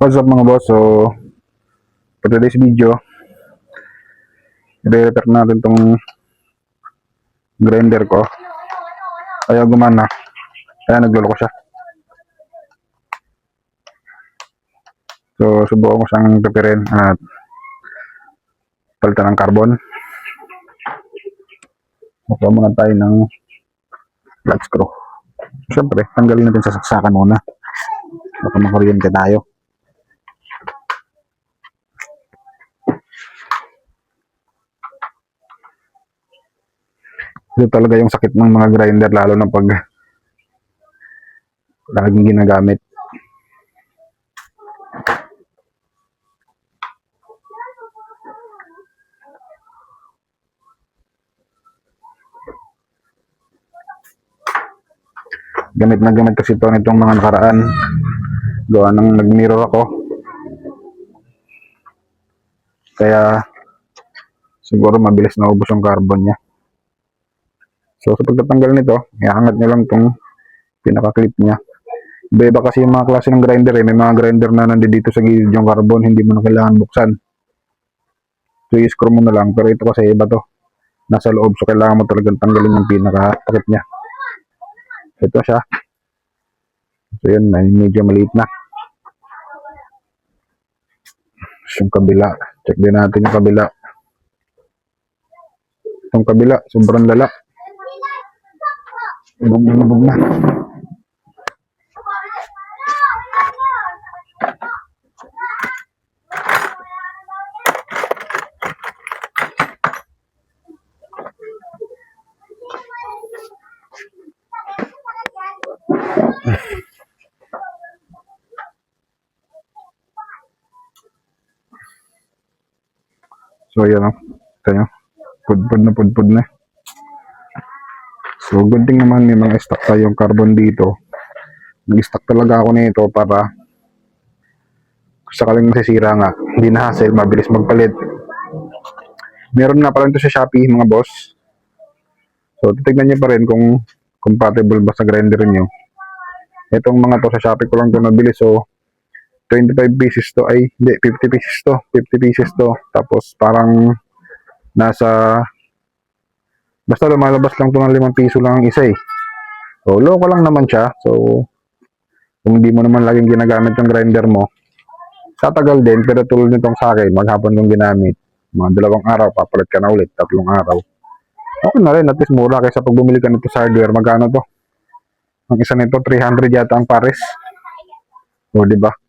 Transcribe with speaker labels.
Speaker 1: What's up mga boss? So, for today's video, i-repair natin tong grinder ko. Ayaw gumana. Kaya nagluloko siya. So, subukan ko siyang reparin at palitan ng carbon. Makuha muna tayo ng flat screw. Siyempre, tanggalin natin sa saksakan muna. Baka makuryente tayo. Ito talaga yung sakit ng mga grinder, lalo na pag laging ginagamit. Gamit na gamit kasi ito nitong mga nakaraan. Gawa nang nag-mirror ako. Kaya siguro mabilis na ubos yung carbon niya. So sa pagtatanggal nito, iangat nyo lang itong pinaka-clip niya. Iba kasi yung mga klase ng grinder eh. May mga grinder na nandito sa gilid yung carbon, hindi mo na kailangan buksan. So i-screw mo na lang. Pero ito kasi iba to. Nasa loob, so kailangan mo talagang tanggalin yung pinaka-takip niya. Ito siya. So yun, medyo maliit na. Yung kabila. Check din natin yung kabila. Yung kabila, sobrang lala. Bubog na. So yan o. Ito nyo. Pudpud na. So good thing naman may mga stock tayong carbon dito. Nag-stock talaga ako nito para sakaling masisira nga, hindi na hassle, mabilis magpalit. Meron nga pala ito sa Shopee mga boss. So titignan nyo pa rin kung compatible ba sa grinder nyo. Itong mga to sa Shopee ko lang ito nabili. So 25 pieces to, ay hindi, 50 pieces to. 50 pieces to. Tapos parang nasa, basta lumalabas lang to ng 5 piso lang ang isa eh. So loko lang naman siya. So kung hindi mo naman laging ginagamit yung grinder mo, tatagal din. Pero tulad nitong sa akin, maghapon kong ginamit, mga 2 araw, papalit ka na ulit, 3 araw. Okay na rin, at least mura kaysa pag bumili ka nito sa hardware. Magkano to? Ang isa nito, 300 yata ang pares. O diba?